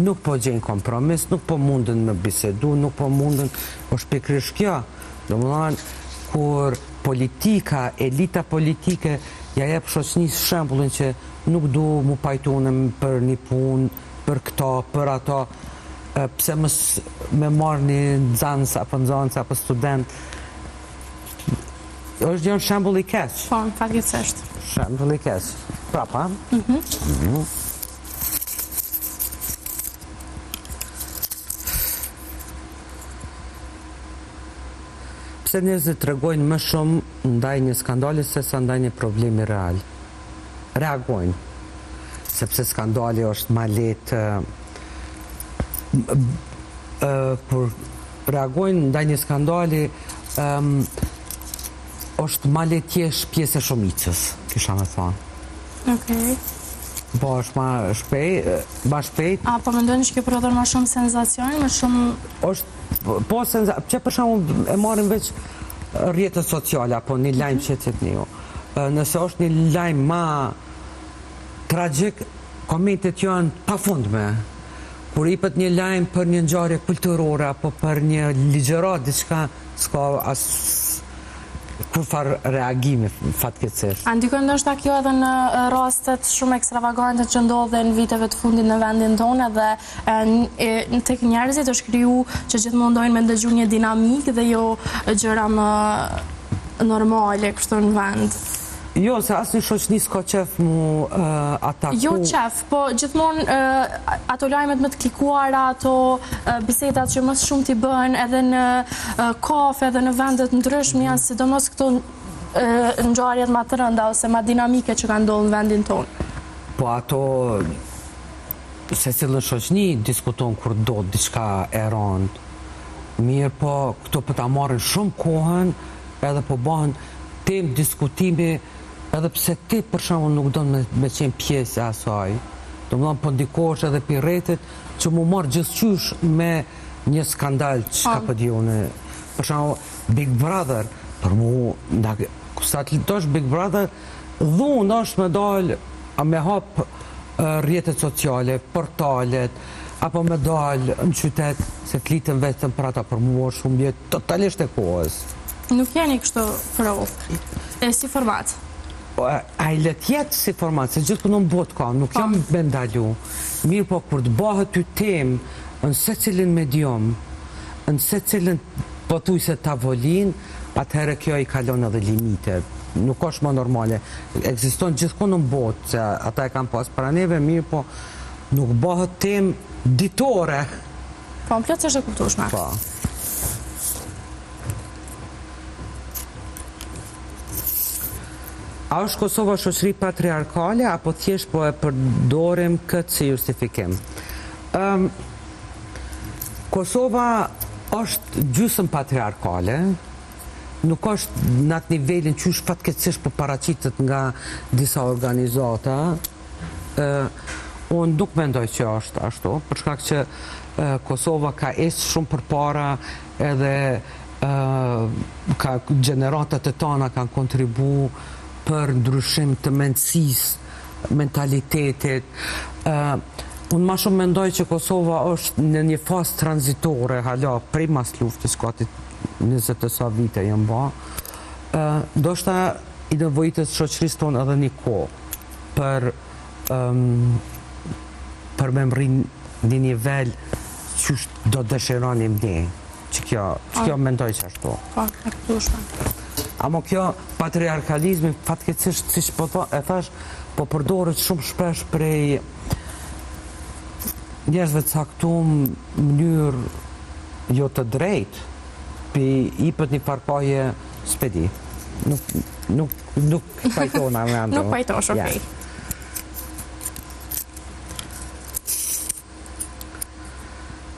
Speaker 2: nuk po gjen kompromis, nuk po mundën me bisedu, nuk po mundën, është pikërisht kjo. Domethënë, kur politika, elita politike ja jep shoqënisë shembullin që nuk du mu pajtonem për një punë, për këto, për ato, pse mos me marrë një nxënës apo student. Është një shembull i keq.
Speaker 1: Po, fatkeqësisht.
Speaker 2: Shembull i keq. Prapa. Pse njerëzit tregojnë më shumë ndaj një skandali se sa ndaj një problemi real? Reagojnë. Sepse skandali është ma lehtë kur reagojnë ndaj një skandali është ma letjesh pjesë e shumicës, kisha me thonë.
Speaker 1: Okej.
Speaker 2: Po, është ma shpejt.
Speaker 1: A, po mendojnë që kjo prodhon ma shumë senzacion, ma shumë...
Speaker 2: Po, që për shumë e marim veç rjetët sociale, apo një lajmë që të një. Nëse është një lajmë ma tragjik, komentet janë pa fundme. Kur i pët një lajmë për një ngjarje kulturore, apo për një ligjërat, diçka s'ka as kur farë reagimi fatkeqësisht.
Speaker 1: A ndikon ndoshta kjo edhe në rastet shumë ekstravagante që ndodhen në viteve të fundit në vendin tonë dhe tek njerëzit është kriju që gjithmonë ndojnë me ndëgju një dinamikë dhe jo gjëra më normale kështu në vend.
Speaker 2: Jo, se asë një shoqni s'ka qef mu ataku.
Speaker 1: Jo qef, po gjithmonë ato lajmet më të klikuara, ato bisedat që më shumë t'i bëhen edhe në kafe edhe në vendet ndryshme janë sidomos këto ngjarjet më të rënda ose më dinamike që kanë ndodhur në vendin tonë.
Speaker 2: Po ato se cilën shoqni diskuton kur do diçka e rëndë. Mirë, po këto po ta marrin shumë kohën edhe po bëhen temë diskutimi. Edhe pse ti për shembull nuk do me qenë pjesë e asaj, do më thonë po ndikosh edhe për rrjetet që mu marrë gjithçysh me një skandal që ka për djone. Për shembull Big Brother, për mu, sa të litosh Big Brother, dhunë është me dalë, me hapë rrjetet sociale, portalet, apo me dalë në qytet, se të litën vetëm për ata, për mu është shumë jetë totalisht e kohës.
Speaker 1: Nuk jeni kështu provë, si format?
Speaker 2: A i let jetë si format, se gjithë kënë në botë ka, nuk jam me ndalu. Mirë po, kur të bëhet të temë në se cilin medium, në se cilin pëtuj se tavolin, atëherë kjo i kalon edhe limite. Nuk është më normale. Ekziston gjithë kënë në botë, se ata e kam pas para neve, mirë po, nuk bëhet temë ditore.
Speaker 1: Po, më plot që është e kuptueshme.
Speaker 2: Po. A është Kosova shoqëri patriarkale, apo thjesht po e përdorim këtë si justifikim? Kosova është gjysmë patriarkale, nuk është në atë nivelin që është fatkeqësisht për paraqitet nga disa organizata. Unë nuk mendoj që është ashtu, për shkak që Kosova ka ecë shumë përpara edhe ka gjeneratat e tona kanë kontribu për ndryshim të mendësisë, mentalitetit. Unë ma shumë mendoj që Kosova është në një fazë tranzitore, hala, prej mas luftës, ka 20 sa vite jënë ba. Ndoshta i nevojitës shoqërisë tonë edhe një kohë për me mri një nivel që do dëshironim ne, që kjo mendoj që ashtu.
Speaker 1: Po, e kuptueshme.
Speaker 2: Amo kjo patriarkalizmi, fatkeqësisht, si që po e thash, po përdoret shumë shpesh prej njerëzve të caktuar mënyrë jo të drejtë, i pët një farpaje s'pedi. Nuk pajtona me ando.
Speaker 1: Nuk pajtosh, okej.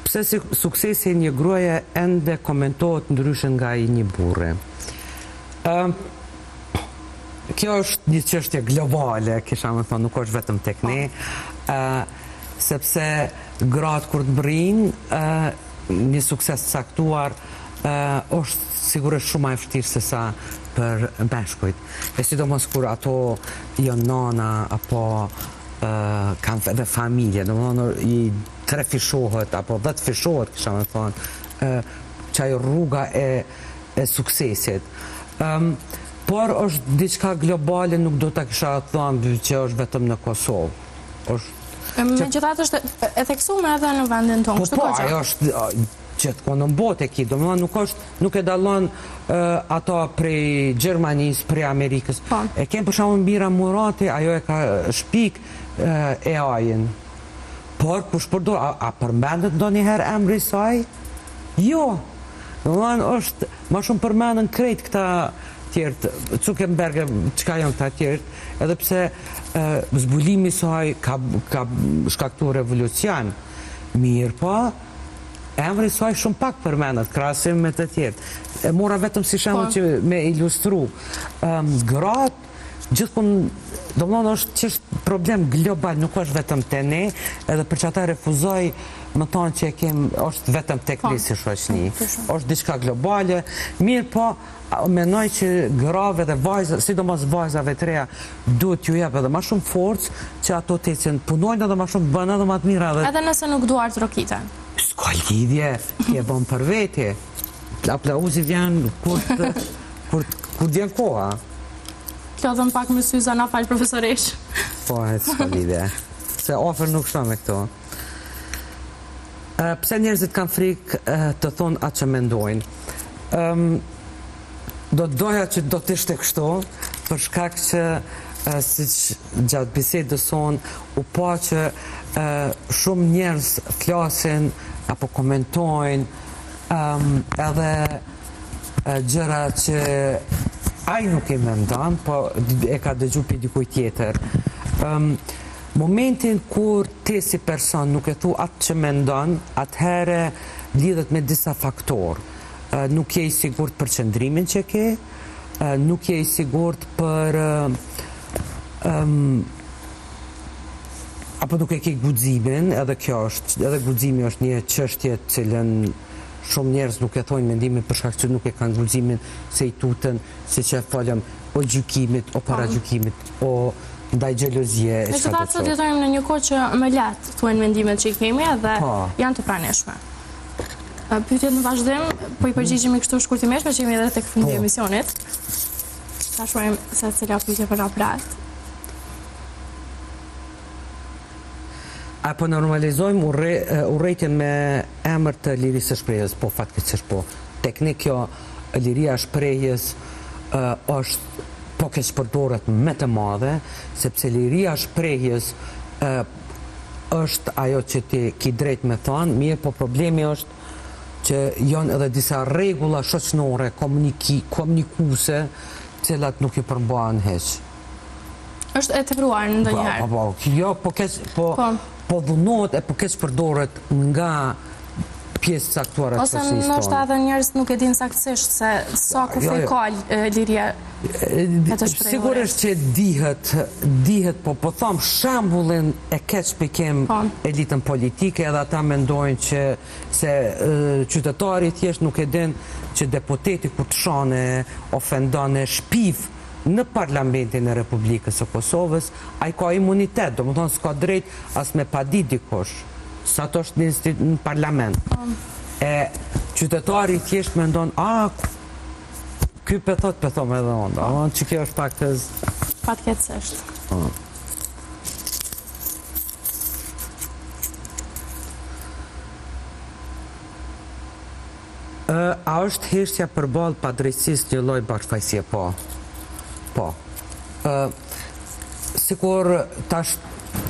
Speaker 2: Pse suksesi një gruaje ende komentohet ndryshe nga i një burri? Kjo është një çështje globale, kisha me thonë, nuk është vetëm tek ne, sepse gratë kur të brinë, një sukses caktuar është sigurisht shumë më e vështirë se sa për meshkujt. E sidomos kur ato janë nana apo kanë edhe familje, domethënë i 3 fishohet apo 10 fishohet, kisha me thonë, çaj rruga e suksesit. Por është diçka globale, nuk do ta kisha thënë që është vetëm në Kosovë.
Speaker 1: Megjithatë është e theksuar edhe në vendin tonë.
Speaker 2: Po, ajo është gjithkohë në botë e ki, domethënë nuk e dallon ato prej Gjermanisë, prej Amerikës. E kem për shembull Mira Murati, ajo e ka shpik AI-n. Por kush përdor, a përmendet ndonjëherë emri i saj? Jo. Domethënë është më shumë përmendën krejt këta tjertë, Zuckerberg, çka janë këta tjertë, edhe pse zbulimi i saj ka shkaktuar revolucion. Mirë po, emri saj shumë pak përmendet, krahasim me të tjerë. E mora vetëm si shembull që me ilustru. Gratë gjithmonë, domethënë është çështë problem global, nuk është vetëm te ne, edhe për që ata refuzoj më thonë që është vetëm tek ne si shoqëni. Është diçka globale, mirë po, mendoj që grave dhe vajza, sidomos vajzave të reja, duhet ju jep edhe më shumë forcë që ato të ecin, punojnë edhe më shumë, bën edhe më të mira.
Speaker 1: Edhe nëse nuk duar të rokiten.
Speaker 2: S'ka lidhje, je bën për vete. Aplauzi vjen kur vjen koha.
Speaker 1: Klodhën pak me sy zana falë profesoresh.
Speaker 2: Po, s'ka lidhje. Se ofër nuk shto me këto. Pse njerëzit kanë frikë të thonë atë që mendojnë? Do të doja që do të ishte kështu, për shkak që, siç gjatë bisedës sonë, u pa që shumë njerëz flasin apo komentojnë edhe gjëra që ai nuk e mendon, po e ka dëgju për dikuj tjetër. Momentin kur ti si person nuk e thu atë që mendon, atëherë lidhet me disa faktorë. Nuk je i sigurt për qëndrimin që ke, nuk je i sigurt për apo nuk e ke guximin, edhe guximi është një çështje të cilën shumë njerëz nuk e thojnë mendimin për shkak që nuk e kanë guximin se i tutën, siç e folëm, o gjykimit, o paragjykimit, o ndaj xhelozie.
Speaker 1: Me të datë sot jetojmë në një kohë që më lehtë thuajnë mendimet që i kemi edhe janë të pranishme. Pyetjet në vazhdim, po i përgjigjemi kështu shkurtimisht, me që jemi edhe tek fundi i emisionit. Ta shohim se cila pyetje për raprat.
Speaker 2: Apo normalizojmë urrejtjen me emër të lirisë së shprehjes, po fatkeqësisht po. Teknik kjo liria e shprehjes është po keq përdoret me të madhe, sepse liria e shprehjes është ajo që ti ki drejt me thonë, mirë, po problemi është që janë edhe disa rregulla shoqërore, komunikuese, cilat nuk i përmbahen hiç.
Speaker 1: Është e tepruar ndonjëherë.
Speaker 2: Jo, po dhunohet e po keq përdoret nga pjesë caktuara të shoqërisë tonë.
Speaker 1: Ose ndoshta edhe njerëz nuk e dinë saktësisht se sa kufi ka liria e të shprehjes.
Speaker 2: Sigurisht që dihet, po them shembullin e keq pikem elitën politike, edhe ata mendojnë që se qytetari thjesht nuk e din që deputeti kur të shane ofendon e shpif në Parlamentin e Republikës së Kosovës, ai ka imunitet, domethënë s'ka drejt as me padit dikush, sa to është në parlament. E qytetari thjesht mendon, ky thot edhe unë, që kjo është pak të
Speaker 1: fatkeqësisht.
Speaker 2: A është heshtja përballë padrejtësisë një lloj bashkëfaqësie? Po. Sikur tash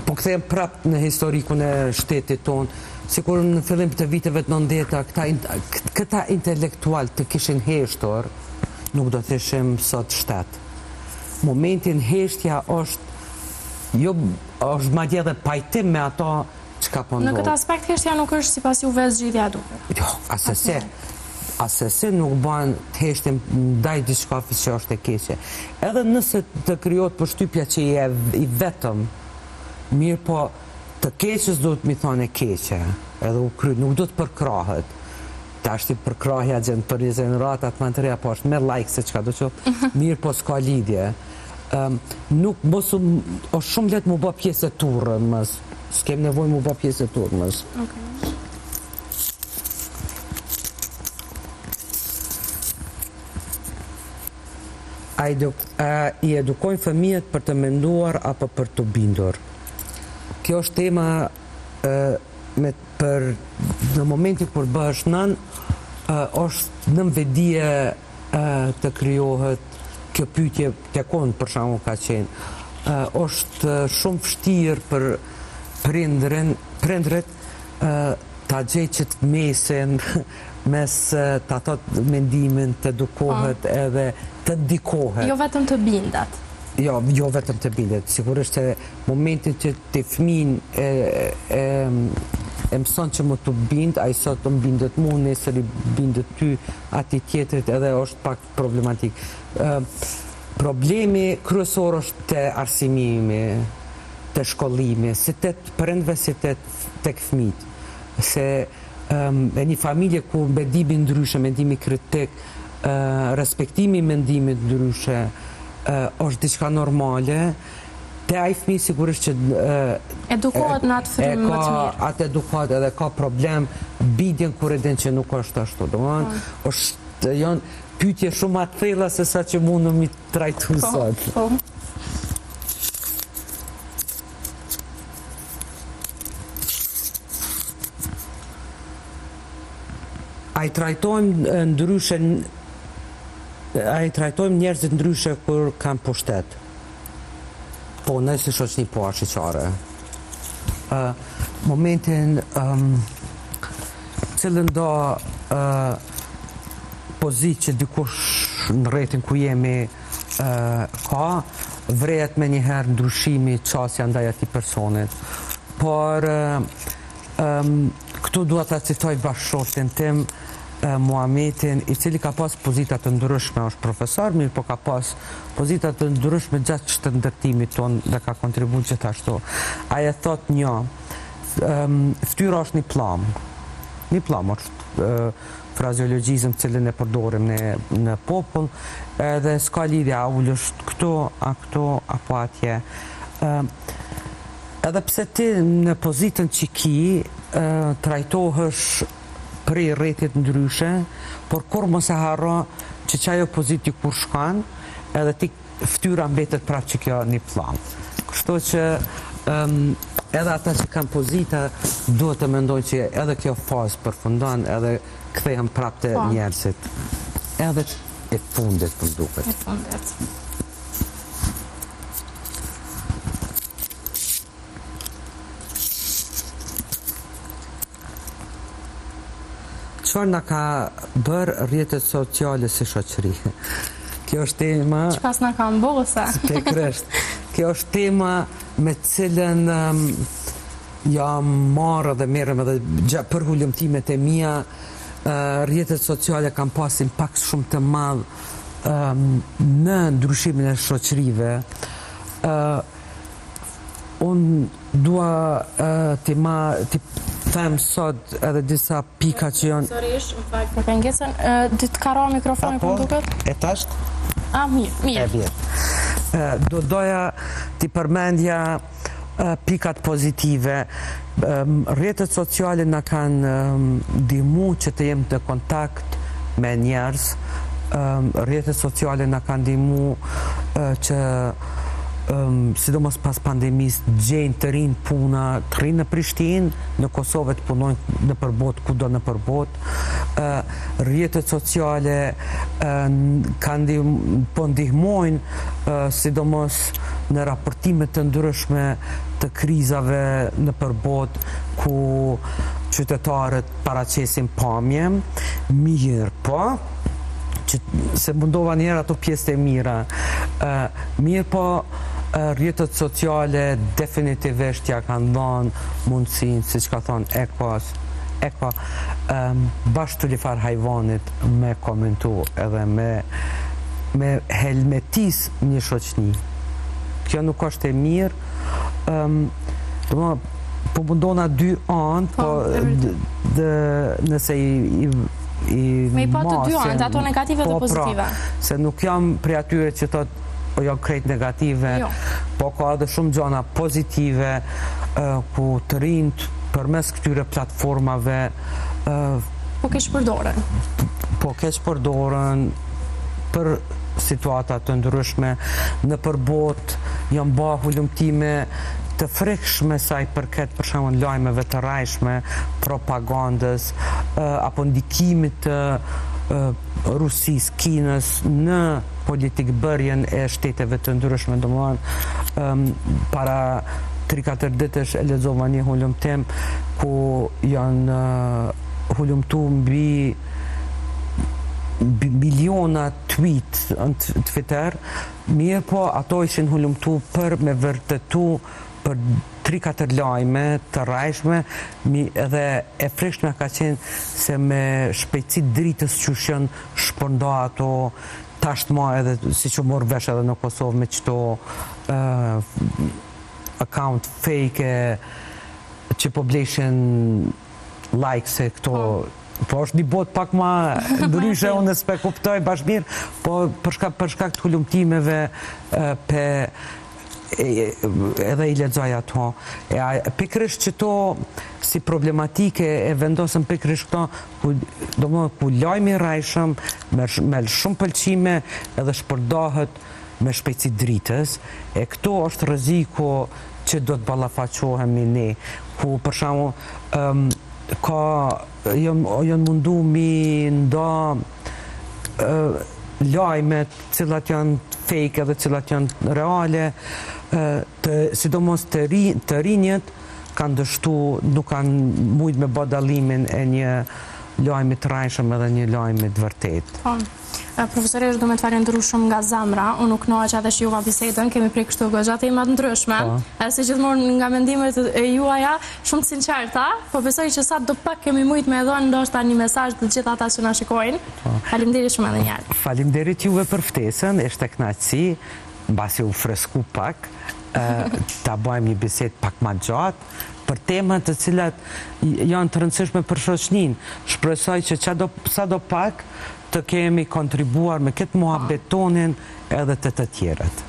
Speaker 2: po kthehem prap në historikun e shtetit tonë, sikur në fillim të viteve të 90-ta këta intelektual të kishin heshtur, nuk do të ishim sot shtet. Momentin heshtja është madje edhe pajtim me ato çka po ndodh.
Speaker 1: Në këtë aspekt heshtja nuk është sipas juve zgjidhja e duhur.
Speaker 2: Jo, asese nuk bën të heshtim ndaj diçka që është e keqe. Edhe nëse të krijohet përshtypja që je i vetëm, mirë po të keqës duhet mi thonë e keqe, edhe nuk duhet përkrahet. Ta është i përkrahja gjendë për një zemëratat më të reja, po është me like se qka do që, mirë po s'ka lidhje. është shumë letë mu bë pjesë e turrës, s'kem nevoj mu bë pjesë e turrës. I edukojnë fëmijët për të menduar apo për të bindur. Kjo është tema në momentin kur bëhesh nën, është nën vedije të krijohet kjo pyetje tekon për shkakun ka qenë. Është shumë vështirë për prindërit ta gjejë që të mesin mes ta thot mendimin, të edukohet edhe të ndikohet.
Speaker 1: Jo vetëm të bindat.
Speaker 2: Jo vetëm të bindet. Sigurisht se momentin që të fëmin e mëson që më të bind, a i sot të mbindet mu, nesër i bindet ty, ati tjetrit edhe është pak problematik. Problemi kryesor është të arsimimi, të shkollimi, si të prindve, si të tek fëmijët. Se e një familje ku mendimi ndryshe, mendimi kritik, respektimi mendimit ndryshe, është diçka normale, te ai fëmijë sigurisht që
Speaker 1: edukohet në atë frymë më të mirë.
Speaker 2: Atë edukohet edhe ka problem bidjen kur e din që nuk është ashtu. Domethënë, është janë pyetje shumë më të thella se sa që mund mi trajtu sot. A i trajtojmë ndryshe, a i trajtojmë njerëzit ndryshe kur kanë pushtet. Po, nëse shoqni po ashtë momentin cilën do pozit që dikush në rretin ku jemi ka, vrejet me njëherë ndryshimi qasja ndaj atij personit. Por këtu dua ta citoj bashkëshortin tim, Muhametin, i cili ka pas pozitat të ndryshme, është profesor, mirë po ka pas pozitat të ndryshme gjatë shëndërtimit ton dhe ka kontribuar gjithashtu. Ai e thot një, fytyra është një plam. Një plam është frazeologjizëm cilën e përdorim në popull, edhe s'ka lidhje a ullësh këtu, a këtu, apo atje. Edhe pse ti në pozitën që ki, trajtohesh prej rretit ndryshe, por kur mos e harro që çajo poziti kur shkan, edhe ti fytyra mbetet prapë që kjo një plam. Kështu që edhe ata që kanë pozita duhet të mendojnë që edhe kjo fazë përfundon, edhe kthehen prapë te njerëzit. Edhe e fundit më duket.
Speaker 1: E fundit.
Speaker 2: Çfarë na ka bërë rrjetet sociale si shoqëri? Kjo është tema...
Speaker 1: Çfarë na ka mbosa?
Speaker 2: Kjo është tema me cilën jam marrë dhe merrem edhe për hulumtimet e mia. Rrjetet sociale kanë pas impakt shumë të madh në ndryshimin e shoqërive. Unë dua ti them sot edhe disa pika që janë...
Speaker 1: Sërish, më falë për pengesën, dy të karo mikrofoni për duket?
Speaker 2: E tasht?
Speaker 1: Mirë.
Speaker 2: Do doja ti përmendja pikat pozitive. Rrjetet sociale na kanë ndihmu që të jemi në kontakt me njerëz. Rrjetet sociale na kanë ndihmu që sidomos pas pandemisë gjejnë të rinë puna, të rinë në Prishtinë, në Kosovë të punojnë në përbot, kudo në përbot. Rrjetet sociale po ndihmojnë sidomos në raportimet të ndryshme të krizave në përbot, ku qytetarët paraqesin pamje, mirë po, se mundova njerë ato pjesë e mira, mirë po rrjetet sociale definitivisht ja kanë dhënë mundësinë, siç ka thonë Eko, bashkë të lifar hajvanit me komentu edhe me helmetis një shoqni. Kjo nuk është e mirë, po mundona dy anë, po nëse
Speaker 1: me i pa të dy anë, ato negative dhe pozitive.
Speaker 2: Se nuk jam prej atyre që thotë o jo krejt negative, po ka edhe shumë gjona pozitive, ku të rinjt përmes këtyre platformave
Speaker 1: po keq
Speaker 2: përdoren për situata të ndryshme në përbot, janë ba hulumtime të frikshme sa i përket për shembull lajmeve të rrajshme, propagandës, apo ndikimit të Rusis, Kinës në politik bërjen e shteteve të ndryshme. Domethënë para 3-4 ditësh e lexova një hulumtim ku janë hulumtuar mbi miliona tweet në Twitter, mirë po ato ishin hulumtuar për me vërtetu për 3-4 lajme të rajshme, edhe e frikshme ka qenë se me shpejtësi dritës që shën shpërnda ato tashma edhe si që morë vesh edhe në Kosovë me qëto account fake që po bleshen likes e këto. Po është një bot pak ma ndryshe, unë s'pe kuptoj bashkëmirë, po për shkak të hulumtimeve edhe i lexoj ato. Pikërisht që to si problematike e vendosën pikërisht këto, ku lajmi rajshëm, me shumë pëlqime edhe shpërdahet me shpejtësi dritës, e këto është rreziku që do të ballafaqohemi ne, ku për shembull janë mundu mi nda lajmet cilat janë fake edhe cilat janë reale, sidomos të rinjët kanë dështu, nuk kanë mujt me bë dallimin e një lajmi të rajshëm edhe një lajmi të vërtet.
Speaker 1: Profesoresh, do me të falendëru shumë nga zamra, unë nuk knoqa dhe që juva bisedën, kemi prej kështu gëgjat e imat ndryshme, se gjithmonë nga mendimet e juaja shumë të sinqerta, po besoj që sa do pak kemi mujt me edhonë ndoshta një mesazh të gjitha ata që na shikojnë. Faleminderit shumë edhe njerë.
Speaker 2: Faleminderit juve për ftesën, ishte kënaqësi, mbasi u fresku pak, ta bëjmë një bisedë pak ma gjatë, për temat të cilat janë të rëndësishme për shoqërinë. Shpresoj që sa do pak të kemi kontribuar me këtë muhabetonin edhe të tjerët.